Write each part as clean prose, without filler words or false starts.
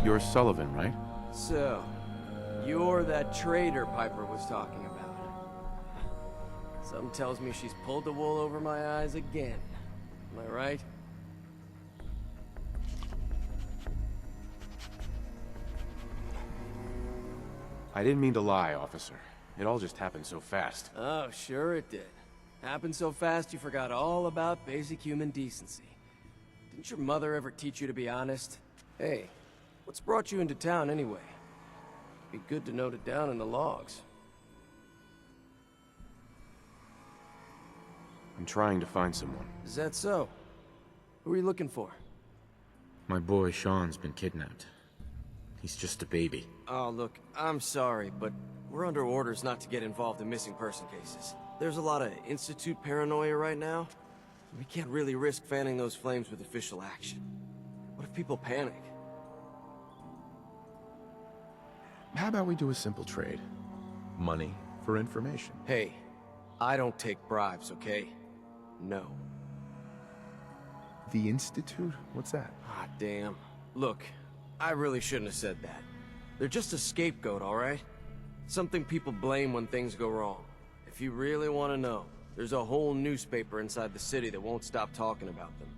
You're Sullivan, right? So, you're that traitor Piper was talking about. Something tells me she's pulled the wool over my eyes again. Am I right? I didn't mean to lie, officer. It all just happened so fast. Oh, sure it did. Happened so fast you forgot all about basic human decency. Didn't your mother ever teach you to be honest? Hey, what's brought you into town anyway? Be good to note it down in the logs. I'm trying to find someone. Is that so? Who are you looking for? My boy Sean's been kidnapped. He's just a baby. Oh, look, I'm sorry, but we're under orders not to get involved in missing person cases. There's a lot of Institute paranoia right now. We can't really risk fanning those flames with official action. What if people panic? How about we do a simple trade? Money for information. Hey, I don't take bribes, okay? No. The Institute? What's that? Ah, damn. Look, I really shouldn't have said that. They're just a scapegoat, alright? Something people blame when things go wrong. If you really want to know, there's a whole newspaper inside the city that won't stop talking about them.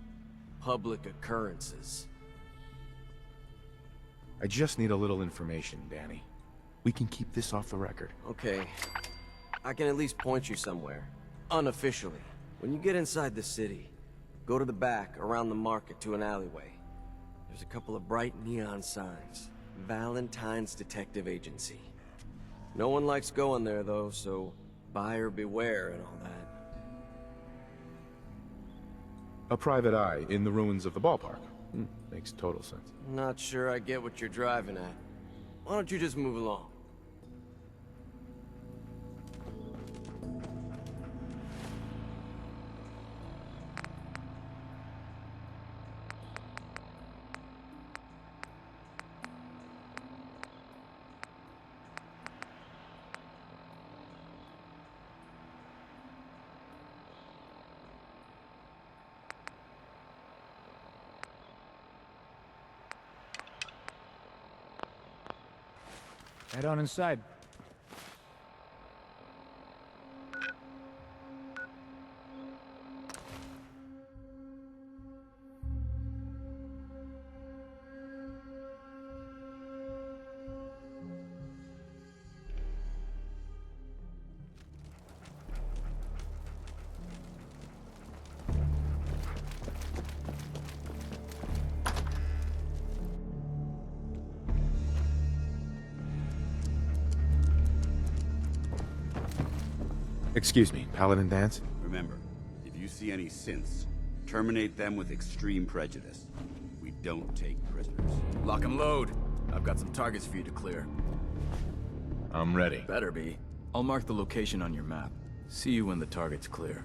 Public occurrences. I just need a little information, Danny. We can keep this off the record. Okay. I can at least point you somewhere. Unofficially. When you get inside the city, go to the back, around the market, to an alleyway. There's a couple of bright neon signs. Valentine's Detective Agency. No one likes going there, though, so buyer beware and all that. A private eye in the ruins of the ballpark. Makes total sense. Not sure I get what you're driving at. Why don't you just move along? Head on inside. Excuse me, Paladin Dance? Remember, if you see any synths, terminate them with extreme prejudice. We don't take prisoners. Lock and load. I've got some targets for you to clear. I'm ready. Better be. I'll mark the location on your map. See you when the target's clear.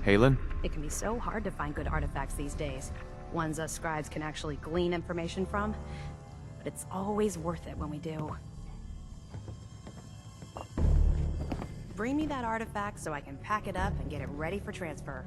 Halen? It can be so hard to find good artifacts these days. Ones us scribes can actually glean information from. But it's always worth it when we do. Bring me that artifact so I can pack it up and get it ready for transfer.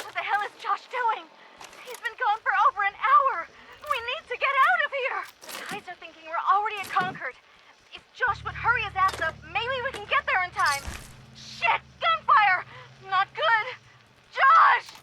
What the hell is Josh doing? He's been gone for over an hour. We need to get out of here. The guys are thinking we're already at Concord. If Josh would hurry his ass up, maybe we can get there in time. Shit! Gunfire! Not good! Josh!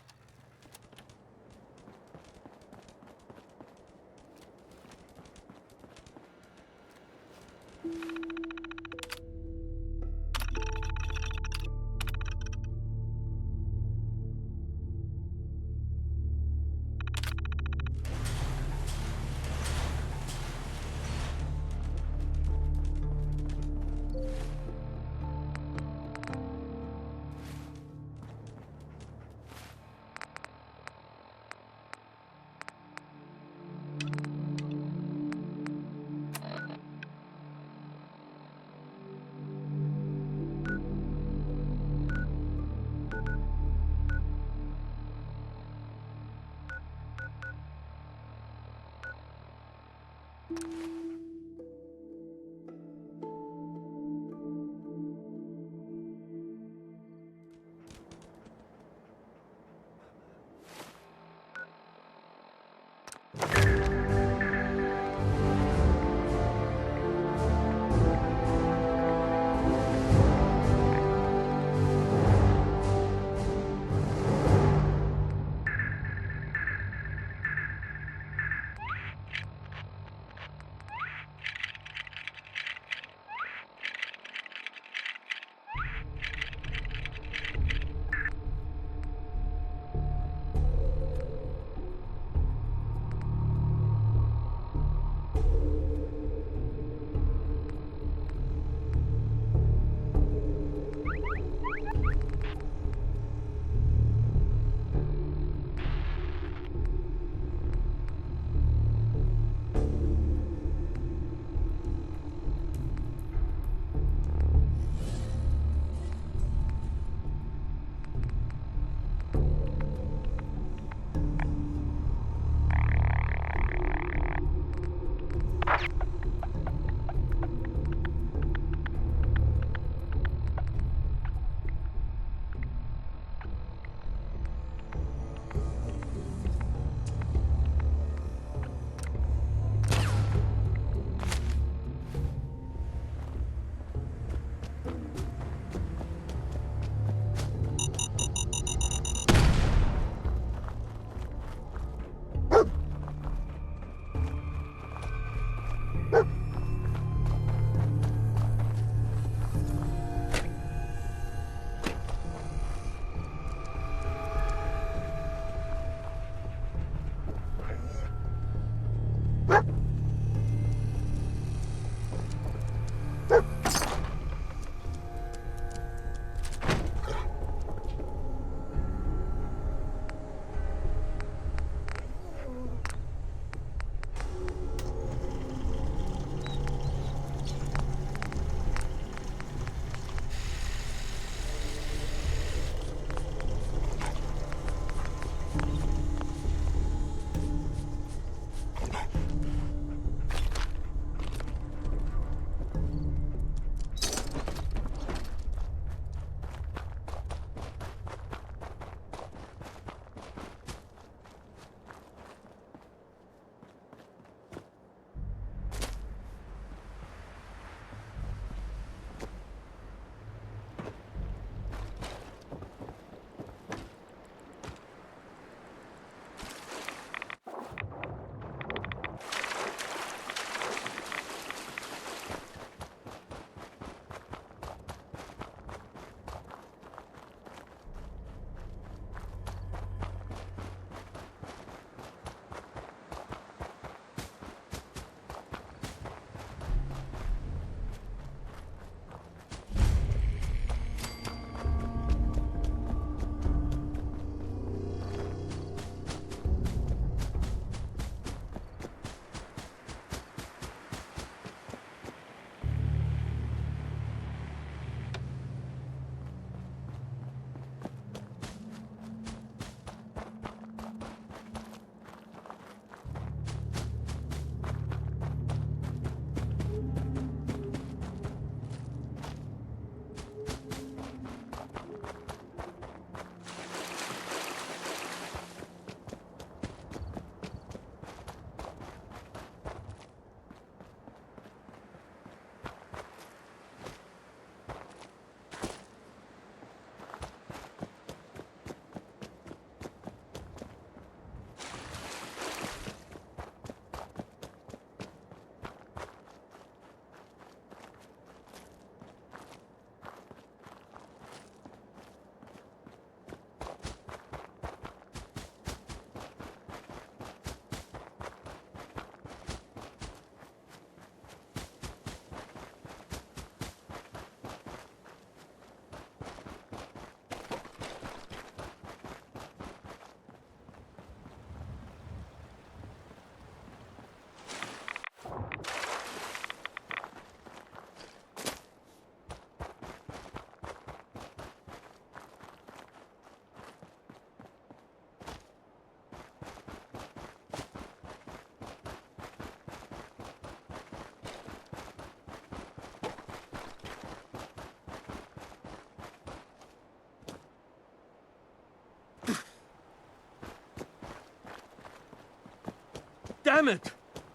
Damn it!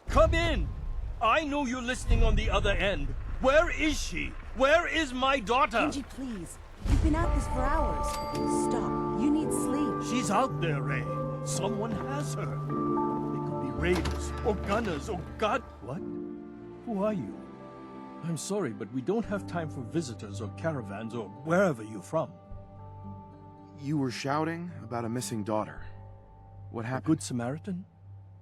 Come in! I know you're listening on the other end. Where is she? Where is my daughter? Kenji, please. You've been at this for hours. Stop. You need sleep. She's out there, Ray. Someone has her. They could be raiders, or gunners, or God... What? Who are you? I'm sorry, but we don't have time for visitors or caravans or wherever you're from. You were shouting about a missing daughter. What happened? Good Samaritan?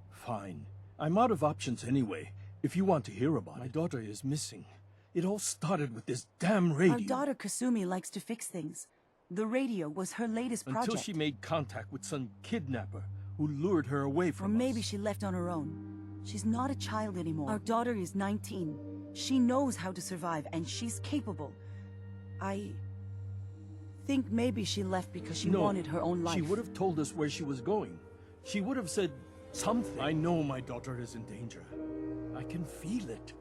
Fine. I'm out of options anyway, if you want to hear about it. My daughter is missing. It all started with this damn radio. Our daughter Kasumi likes to fix things. The radio was her latest project. Until she made contact with some kidnapper who lured her away from us. Or maybe she left on her own. She's not a child anymore. Our daughter is 19. She knows how to survive, and she's capable. I think maybe she left because she wanted her own life. She would have told us where she was going. She would have said something. I know my daughter is in danger. I can feel it.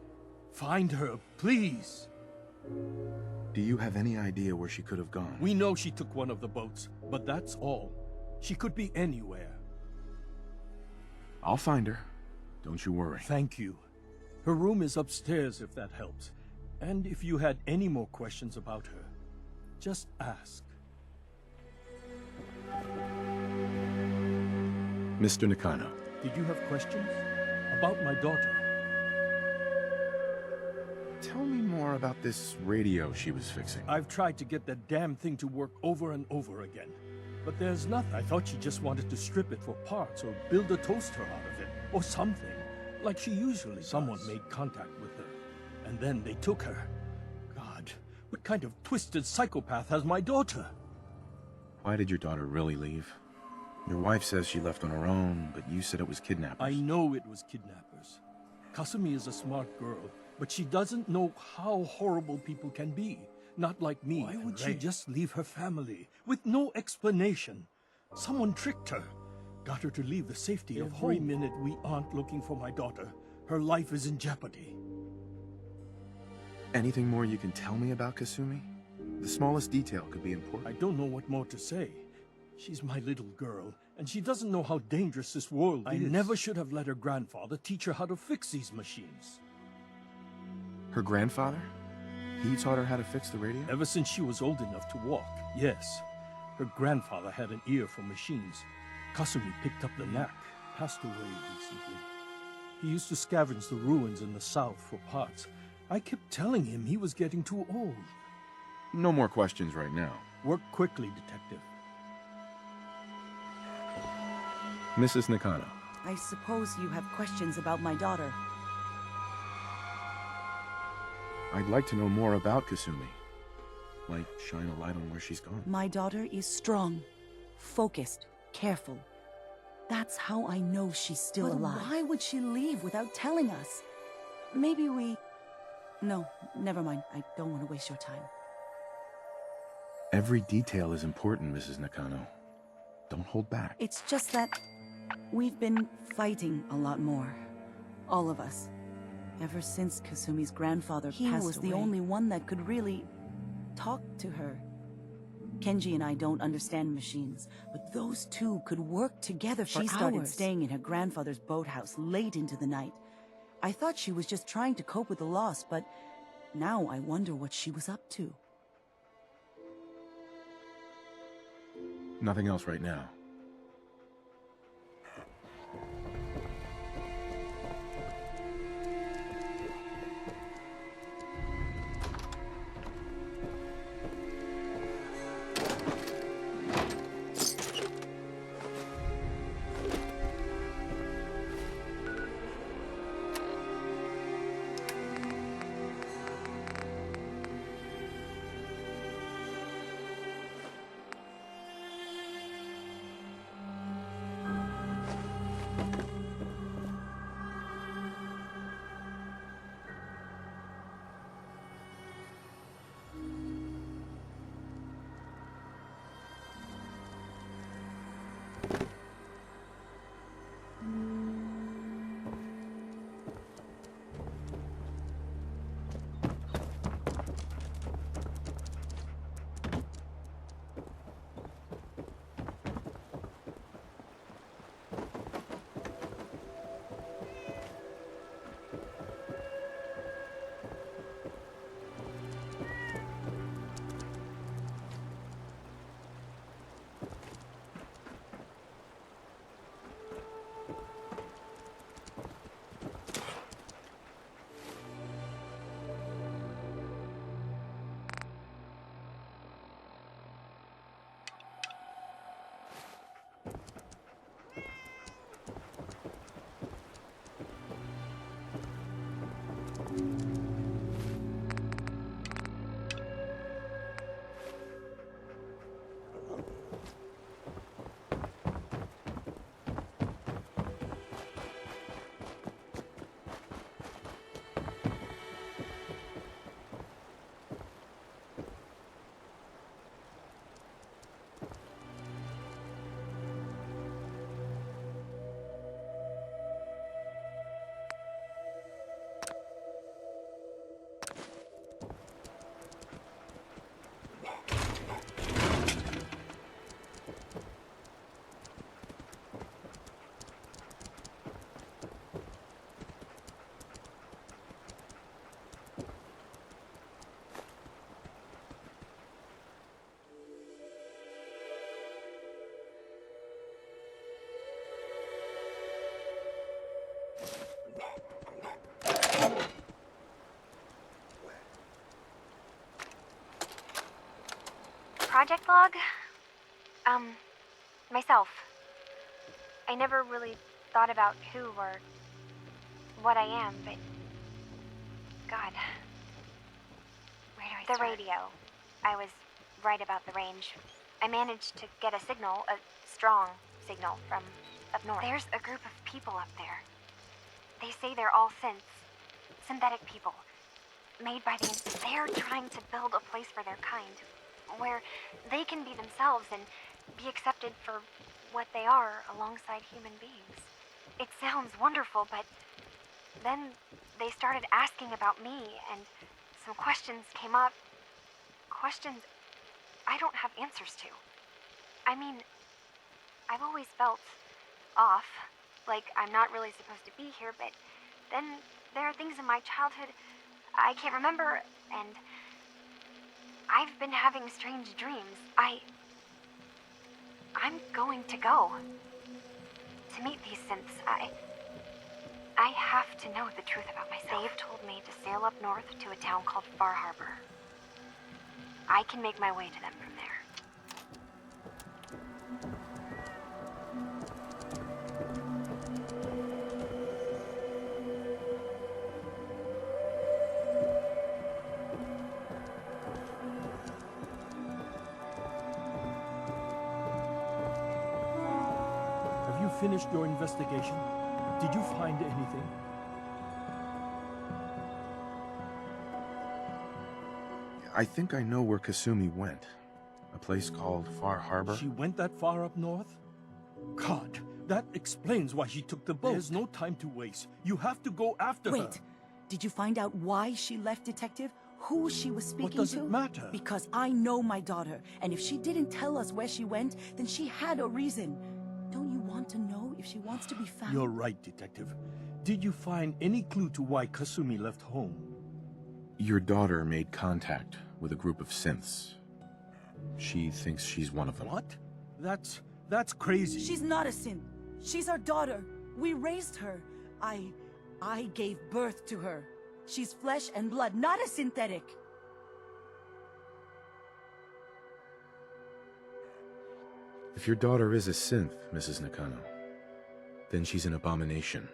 Find her, please. Do you have any idea where she could have gone? We know she took one of the boats, but that's all. She could be anywhere. I'll find her. Don't you worry. Thank you. Her room is upstairs, if that helps. And if you had any more questions about her, just ask. Mr. Nakano. Did you have questions? About my daughter? Tell me more about this radio she was fixing. I've tried to get that damn thing to work over and over again. But there's nothing. I thought she just wanted to strip it for parts or build a toaster out of it, or something. Like she usually does. Someone made contact with her, and then they took her. God, what kind of twisted psychopath has my daughter? Why did your daughter really leave? Your wife says she left on her own, but you said it was kidnappers. I know it was kidnappers. Kasumi is a smart girl, but she doesn't know how horrible people can be. Not like me. Why would she just leave her family with no explanation? Someone tricked her. Got her to leave the safety of home. Every minute we aren't looking for my daughter, her life is in jeopardy. Anything more you can tell me about Kasumi? The smallest detail could be important. I don't know what more to say. She's my little girl, and she doesn't know how dangerous this world is. I never should have let her grandfather teach her how to fix these machines. Her grandfather? He taught her how to fix the radio? Ever since she was old enough to walk, yes. Her grandfather had an ear for machines. Kasumi picked up the knack, passed away recently. He used to scavenge the ruins in the south for parts. I kept telling him he was getting too old. No more questions right now. Work quickly, Detective. Mrs. Nakano. I suppose you have questions about my daughter. I'd like to know more about Kasumi. Might shine a light on where she's gone. My daughter is strong, focused, careful. That's how I know she's still alive. Why would she leave without telling us? Maybe we... No, never mind. I don't want to waste your time. Every detail is important, Mrs. Nakano. Don't hold back. It's just that we've been fighting a lot more. All of us. Ever since Kasumi's grandfather passed away. He was the only one that could really talk to her. Kenji and I don't understand machines, but those two could work together for hours. She started staying in her grandfather's boathouse late into the night. I thought she was just trying to cope with the loss, but now I wonder what she was up to. Nothing else right now. project log? Myself. I never really thought about who or what I am, but... God. Where do I start? The radio. I was right about the range. I managed to get a signal, a strong signal, from up north. There's a group of people up there. They say they're all synths. Synthetic people. Made by the... They're trying to build a place for their kind, where they can be themselves and be accepted for what they are alongside human beings. It sounds wonderful, but then they started asking about me, and some questions came up. Questions I don't have answers to. I mean, I've always felt off, like I'm not really supposed to be here, but then there are things in my childhood I can't remember, and I've been having strange dreams. I'm going to go to meet these synths. I have to know the truth about myself. They've told me to sail up north to a town called Far Harbor. I can make my way to them from there. Have you finished your investigation? Did you find anything? I think I know where Kasumi went. A place called Far Harbor. She went that far up north? God, that explains why she took the boat. There's no time to waste. You have to go after her. Wait, did you find out why she left, Detective? Who she was speaking to? What does it matter? Because I know my daughter, and if she didn't tell us where she went, then she had a reason. Don't you want to know if she wants to be found? You're right, Detective. Did you find any clue to why Kasumi left home? Your daughter made contact with a group of synths. She thinks she's one of them. What? That's crazy. She's not a synth. She's our daughter. We raised her. I gave birth to her. She's flesh and blood, not a synthetic. If your daughter is a synth, Mrs. Nakano, then she's an abomination.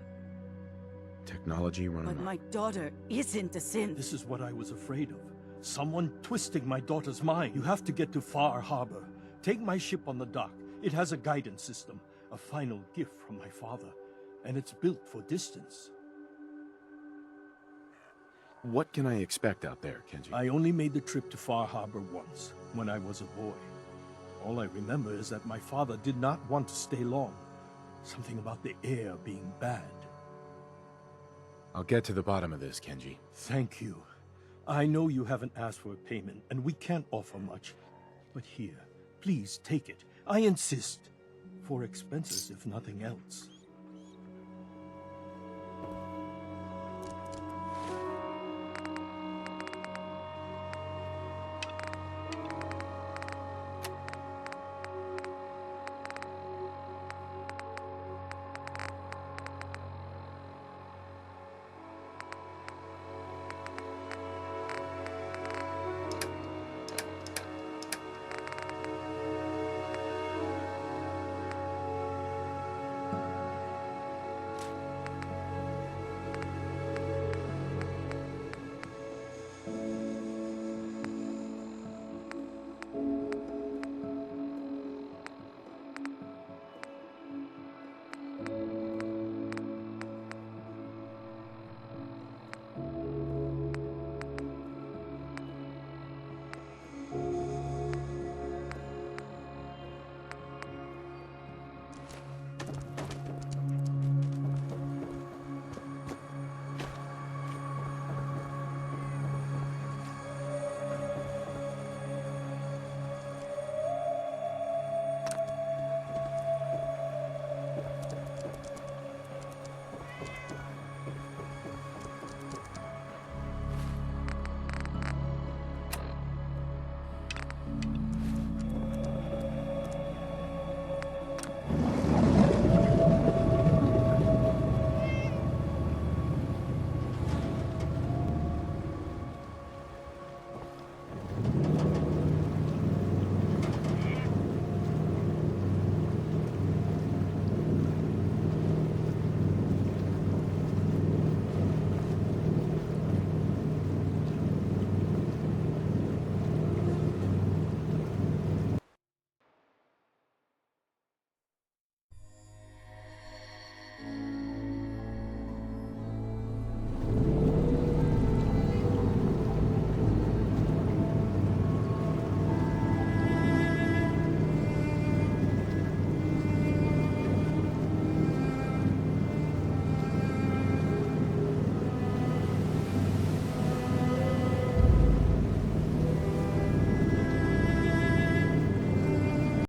Technology run But amok. my daughter isn't a synth. This is what I was afraid of. Someone twisting my daughter's mind. You have to get to Far Harbor. Take my ship on the dock. It has a guidance system, a final gift from my father, and it's built for distance. What can I expect out there, Kenji? I only made the trip to Far Harbor once, when I was a boy. All I remember is that my father did not want to stay long. Something about the air being bad. I'll get to the bottom of this, Kenji. Thank you. I know you haven't asked for a payment, and we can't offer much. But here, please take it. I insist. For expenses, if nothing else.